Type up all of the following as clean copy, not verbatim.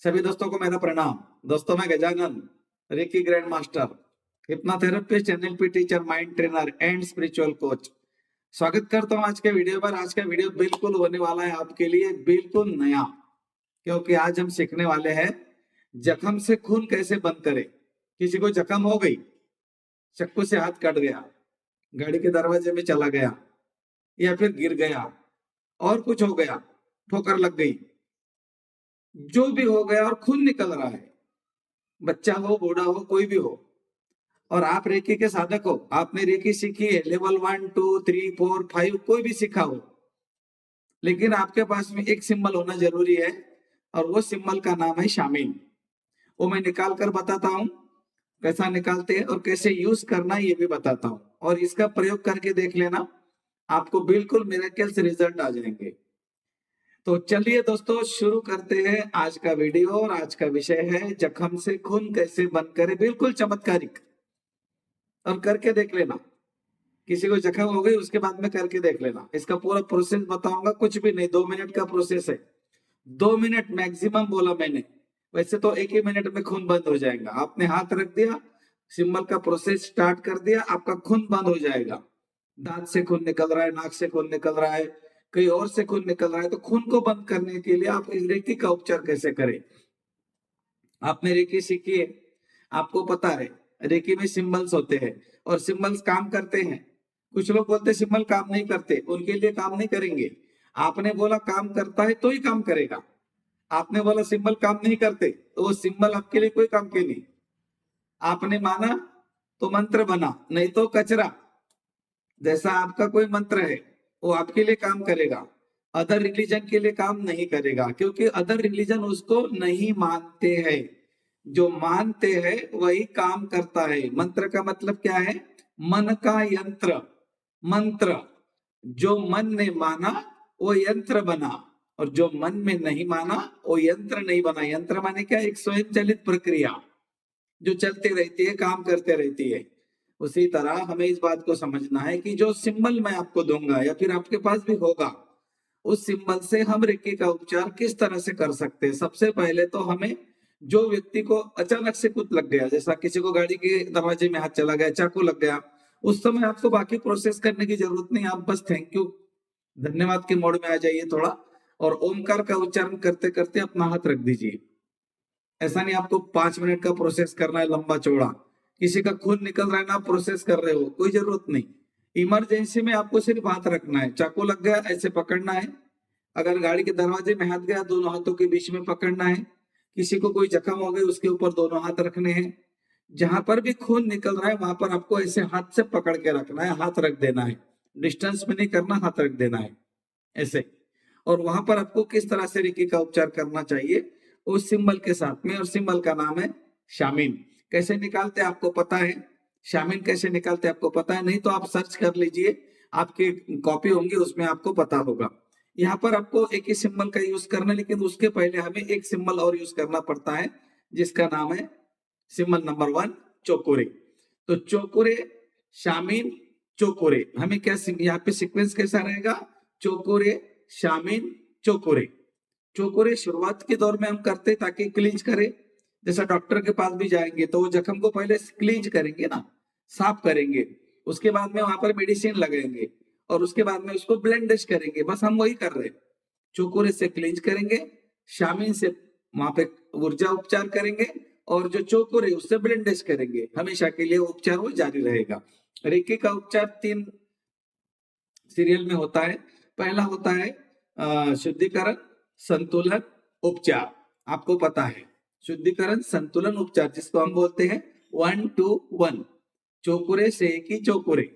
सभी दोस्तों को मेरा प्रणाम। दोस्तों, मैं Gajanan, reiki grand master, hypnotherapist, NLP teacher, mind trainer and spiritual coach. स्वागत करता हूं आज के वीडियो पर। आज का वीडियो बिल्कुल होने वाला है आपके लिए बिल्कुल नया, क्योंकि आज हम सीखने वाले हैं जख्म से खून कैसे बंद करें। किसी को जख्म हो गई, चाकू से हाथ कट गया, गाड़ी के दरवाजे में चला गया, या फिर गिर गया और कुछ हो गया, ठोकर लग गई, जो भी हो गया और खून निकल रहा है, बच्चा हो, बूढ़ा हो, कोई भी हो, और आप रेकी के साधक हो, आपने रेकी सीखी है, लेवल 1 2 3 4 5 कोई भी सीखा हो, लेकिन आपके पास में एक सिंबल होना जरूरी है, और वो सिंबल का नाम है शामिल। वो मैं निकाल कर बताता हूँ, कैसा निकालते हैं और कैसे यूज करना है ये भी बताता हूँ, और इसका प्रयोग करके देख लेना, आपको बिल्कुल मिरेकल्स रिजल्ट आ जाएंगे। तो चलिए दोस्तों, शुरू करते हैं आज का वीडियो। और आज का विषय है जख्म से खून कैसे बंद करें, बिल्कुल चमत्कारिक, और करके देख लेना। किसी को जख्म हो गई उसके बाद में करके देख लेना। इसका पूरा प्रोसेस बताऊंगा, कुछ भी नहीं, 2 मिनट का प्रोसेस है। 2 मिनट मैक्सिमम बोला मैंने, वैसे तो 1 ही मिनट में खून बंद हो जाएगा। आपने हाथ रख दिया, सिंबल का प्रोसेस स्टार्ट कर दिया, आपका खून बंद हो जाएगा। दांत से खून निकल रहा है, नाक से खून निकल रहा है, कहीं और से खून निकल रहा है, तो खून को बंद करने के लिए आप इस रेकी का उपचार कैसे करें। आपने रेकी सीखी है, आपको पता है रेकी में सिंबल्स होते हैं और सिंबल्स काम करते हैं। कुछ लोग बोलते हैं सिंबल काम नहीं करते, उनके लिए काम नहीं करेंगे। आपने बोला काम करता है तो ही काम करेगा। आपने बोला सिंबल काम नहीं करते, तो वो सिंबल आपके लिए कोई काम के नहीं। आपने माना तो मंत्र बना, नहीं तो कचरा। जैसा आपका कोई मंत्र है वो आपके लिए काम करेगा, अदर रिलीजन के लिए काम नहीं करेगा, क्योंकि अदर रिलीजन उसको नहीं मानते हैं। जो मानते हैं वही काम करता है। मंत्र का मतलब क्या है? मन का यंत्र। मंत्र, जो मन ने माना वो यंत्र बना, और जो मन में नहीं माना वो यंत्र नहीं बना। यंत्र माने क्या? एक स्वयं चलित प्रक्रिया जो चलती रहती है, काम करते रहती है। उसी तरह हमें इस बात को समझना है कि जो सिंबल मैं आपको दूंगा या फिर आपके पास भी होगा, उस सिंबल से हम रेकी का उपचार किस तरह से कर सकते हैं। सबसे पहले तो हमें, जो व्यक्ति को अचानक से कुछ लग गया, जैसा किसी को गाड़ी के दरवाजे में हाथ चला गया, चाकू लग गया, उस समय आपको बाकी प्रोसेस करने की जरूरत नहीं। आप बस थैंक यू, धन्यवाद के मोड में आ जाइए थोड़ा, और ओमकार का उच्चारण करते करते अपना हाथ रख दीजिए। ऐसा नहीं आपको 5 मिनट का प्रोसेस करना है लंबा चौड़ा। किसी का खून निकल रहा है ना, प्रोसेस कर रहे हो, कोई जरूरत नहीं। इमरजेंसी में आपको सिर्फ हाथ रखना है। चाकू लग गया, ऐसे पकड़ना है। अगर गाड़ी के दरवाजे में हाथ गया, दोनों हाथों के बीच में पकड़ना है। किसी को कोई जख्म हो गई, उसके ऊपर दोनों हाथ रखने हैं। जहां पर भी खून निकल रहा है वहां पर आपको ऐसे हाथ से पकड़ के रखना है, हाथ रख देना है। डिस्टेंस में नहीं करना, हाथ रख देना है ऐसे। और वहां पर आपको किस तरह से रेकी का उपचार करना चाहिए, उस सिंबल के साथ में, और सिंबल का नाम है शामिन। कैसे निकालते हैं आपको पता है? शामिन कैसे निकालते हैं आपको पता है? नहीं तो आप सर्च कर लीजिए, आपकी कॉपी होंगी उसमें आपको पता होगा। यहाँ पर आपको एक ही सिंबल का यूज करना है, लेकिन उसके पहले हमें एक सिंबल और यूज करना पड़ता है, जिसका नाम है सिंबल नंबर 1, चोकोरे। तो चोकोरे, शामिन, चोकोरे। हमें क्या यहाँ पे सीक्वेंस कैसा रहेगा? चोकोरे, शामिन, चोकोरे। चोकोरे शुरुआत के दौर में हम करते ताकि क्लींज करे। जैसा डॉक्टर के पास भी जाएंगे तो वो जख्म को पहले क्लींज करेंगे ना, साफ करेंगे, उसके बाद में वहां पर मेडिसिन लगाएंगे, और उसके बाद में उसको ब्लेंडेज करेंगे। बस हम वही कर रहे हैं। चोकोरे से क्लींज करेंगे, शामिन से वहां पे ऊर्जा उपचार करेंगे, और जो चोकोरे उससे ब्लेंडेज करेंगे। हमेशा के लिए उपचार वो जारी रहेगा। रेकी का उपचार 3 सीरियल में होता है। पहला होता है शुद्धिकरण, संतुलन, उपचार। आपको पता है शुद्धिकरण, संतुलन, उपचार, जिसको हम बोलते हैं 1 2 1, चोकुरे से की चोकुरे।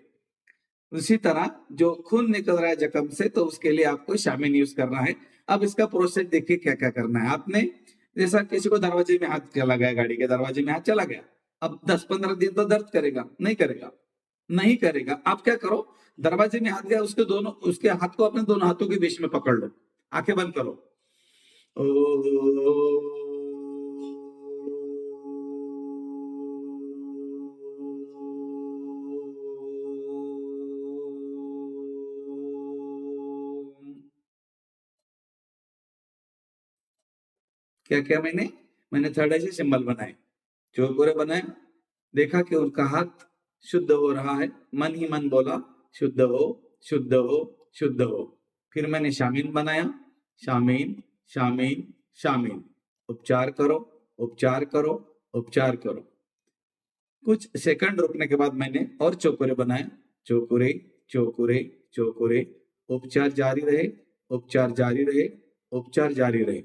उसी तरह जो खून निकल रहा है जख्म से, तो उसके लिए आपको शामिल यूज करना है। अब इसका प्रोसेस देखिए क्या क्या करना है आपने। जैसा किसी को दरवाजे में हाथ चला गया, गाड़ी के दरवाजे में हाथ चला गया, अब 10 15 दिन तो दर्द करेगा? नहीं करेगा, नहीं करेगा। आप क्या करो, दरवाजे में हाथ गया, उसके हाथ को अपने दोनों हाथों के बीच में पकड़ लो, आंखें बंद करो। क्या क्या मैंने मैंने थर्ड आई से सिंबल बनाए, चौकोरे बनाए, देखा कि उनका हाथ शुद्ध हो रहा है, मन ही मन बोला शुद्ध हो, शुद्ध हो, शुद्ध हो। फिर मैंने शामीन बनाया, शामीन, शामीन, शामीन। उपचार करो, उपचार करो, उपचार करो। कुछ सेकंड रुकने के बाद मैंने और चौकोरे बनाए, चौकोरे, चौकोरे, चौकोरे। उपचार जारी रहे, उपचार जारी रहे, उपचार जारी रहे।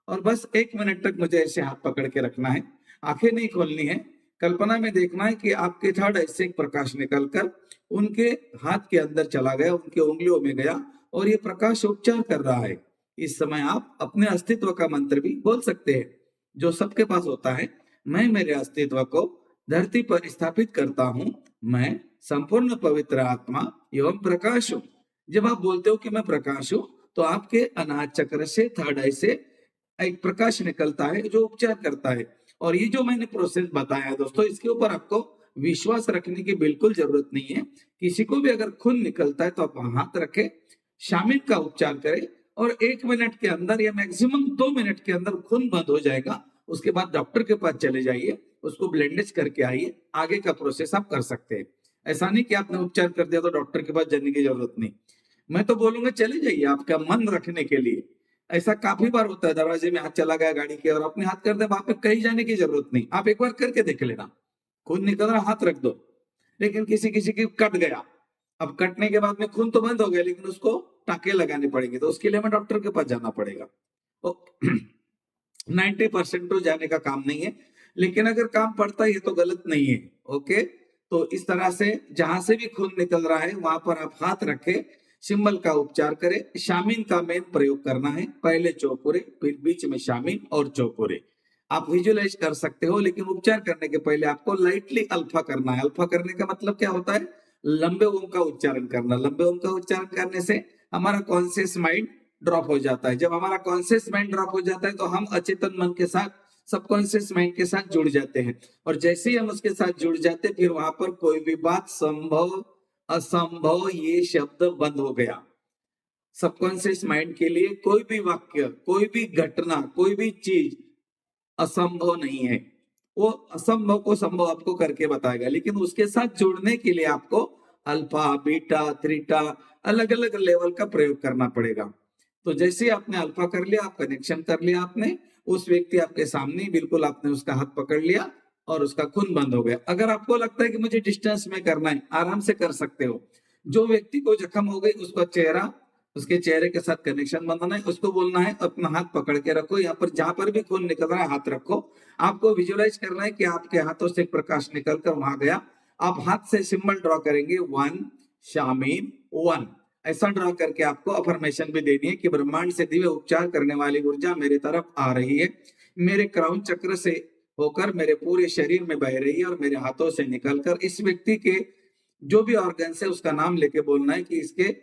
और बस 1 मिनट तक मुझे ऐसे हाथ पकड़ के रखना है, आंखें नहीं खोलनी है। कल्पना में देखना है कि आपके थर्ड आई से एक प्रकाश निकलकर उनके हाथ के अंदर चला गया, उनके उंगलियों में गया और ये प्रकाश उपचार कर रहा है। इस समय आप अपने अस्तित्व का मंत्र भी बोल सकते हैं, जो सबके पास होता है। मैं मेरे अस्तित्व को धरती पर स्थापित करता हूँ, मैं संपूर्ण पवित्र आत्मा एवं प्रकाश हूँ। जब आप बोलते हो कि मैं प्रकाश हूँ, तो आपके अनाहत चक्र से, थर्ड आई से एक प्रकाश निकलता है जो उपचार करता है। और ये जो मैंने प्रोसेस बताया दोस्तों, इसके ऊपर आपको विश्वास रखने की बिल्कुल जरूरत नहीं है। किसी को भी अगर खून निकलता है तो आप हाथ रखें, शामिल का उपचार करें और 1 मिनट के अंदर या मैक्सिमम 2 मिनट के अंदर खून बंद हो जाएगा। उसके बाद डॉक्टर के पास चले जाइए, उसको ब्लेंडेज करके आइए, आगे का प्रोसेस आप कर सकते हैं। ऐसा नहीं कि आपने उपचार कर दिया तो डॉक्टर के पास जाने की जरूरत नहीं। मैं तो बोलूंगा चले जाइए आपका मन रखने के लिए। ऐसा काफी बार होता है, दरवाजे में हाथ चला गया गाड़ी के और अपने हाथ कर दे, वहां पे कहीं जाने की जरूरत नहीं, आप एक बार करके देख लेना। खून निकल रहा, हाथ रख दो। लेकिन किसी किसी की कट गया, अब कटने के बाद में खून तो बंद हो गया, लेकिन उसको टाके लगाने पड़ेंगे, तो उसके लिए हमें डॉक्टर के पास जाना पड़ेगा। 90% तो जाने का काम नहीं है, लेकिन अगर काम पड़ता है तो गलत नहीं है। ओके, तो इस तरह से जहां से भी खून निकल रहा है वहां पर आप हाथ रखें, सिंबल का उपचार करें। शामीन का मेन प्रयोग करना है, पहले चौकोरे, फिर बीच में शामीन और चौकोरे। आप विजुअलाइज कर सकते हो, लेकिन उपचार करने के पहले आपको लाइटली अल्फा करना है। अल्फा करने का मतलब क्या होता है? लंबे ओम का उच्चारण करना। लंबे ओम का उच्चारण करने से हमारा कॉन्शियस माइंड ड्रॉप हो जाता है। जब हमारा कॉन्शियस माइंड ड्रॉप हो जाता है तो हम अचेतन मन के साथ, सबकॉन्शियस माइंड के साथ जुड़ जाते हैं। और जैसे ही हम उसके साथ जुड़ जाते हैं, फिर वहां पर कोई भी बात संभव, असंभव, ये शब्द बंद हो गया। सबकॉन्शियस माइंड के लिए कोई भी वाक्य, कोई भी घटना, कोई भी चीज असंभव नहीं है। वो असंभव को संभव आपको करके बताएगा, लेकिन उसके साथ जुड़ने के लिए आपको अल्फा, बीटा, थीटा, अलग अलग लेवल का प्रयोग करना पड़ेगा। तो जैसे ही आपने अल्फा कर लिया, आप कनेक्शन कर लिया, आपने उस व्यक्ति आपके सामने, बिल्कुल आपने उसका हाथ पकड़ लिया और उसका खून बंद हो गया। अगर आपको लगता है कि मुझे डिस्टेंस में करना है, आराम से कर सकते हो। जो व्यक्ति को जख्म हो गई उसका चेहरा, उसके चेहरे के साथ कनेक्शन बनाना है, उसको बोलना है अपना हाथ पकड़ के रखो, यहाँ पर जहां पर भी खून निकल रहा है हाथ रखो। आपको विजुअलाइज करना है कि आपके हाथों से प्रकाश निकलकर वहां गया। आप हाथ से सिंबल ड्रॉ करेंगे, 1 शामीन 1, ऐसा ड्रॉ करके आपको अफर्मेशन भी देनी है कि ब्रह्मांड से दिव्य उपचार करने वाली ऊर्जा मेरे तरफ आ रही है, मेरे क्राउन चक्र से होकर मेरे पूरे शरीर में बह रही है और मेरे हाथों से निकलकर इस व्यक्ति के जो भी ऑर्गन है उसका नाम लेके बोलना है कि इसके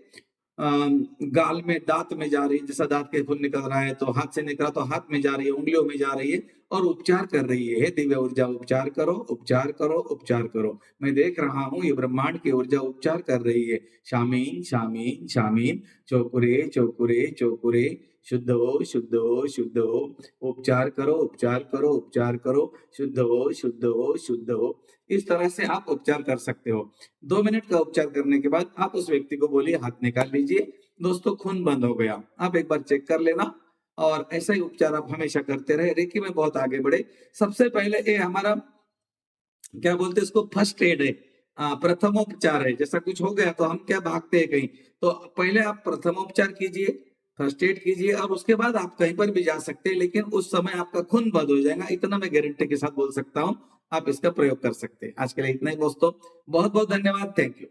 गाल में, दांत में जा रही है, जैसा दांत के खून निकल रहा है तो हाथ से निकला तो हाथ में जा रही है, उंगलियों में जा रही है और उपचार कर रही है। दिव्य ऊर्जा उपचार करो, उपचार करो, उपचार करो। मैं देख रहा हूँ ये ब्रह्मांड की ऊर्जा उपचार कर रही है। शामीन, शामीन, शामीन, चौकुरे, चौकुरे, चौकुरे, शुद्ध हो, शुद्ध हो, शुद्ध हो। उपचार करो, उपचार करो, उपचार करो, शुद्ध हो, शुद्ध हो, शुद्ध हो। इस तरह से आप उपचार कर सकते हो। 2 मिनट का उपचार करने के बाद आप उस व्यक्ति को बोलिए हाथ निकाल लीजिए। दोस्तों, खून बंद हो गया। आप एक बार चेक कर लेना और ऐसा ही उपचार आप हमेशा करते रहे। रेकी में बहुत आगे बढ़े। सबसे पहले ये हमारा क्या बोलते हैं इसको, फर्स्ट एड है, प्रथमोपचार है। जैसा कुछ हो गया तो हम क्या भागते हैं कहीं, तो पहले आप प्रथमोपचार कीजिए, फर्स्ट एड कीजिए और उसके बाद आप कहीं पर भी जा सकते हैं, लेकिन उस समय आपका खून बंद हो जाएगा, इतना मैं गारंटी के साथ बोल सकता हूँ। आप इसका प्रयोग कर सकते हैं। आज के लिए इतना ही दोस्तों, बहुत बहुत धन्यवाद, थैंक यू।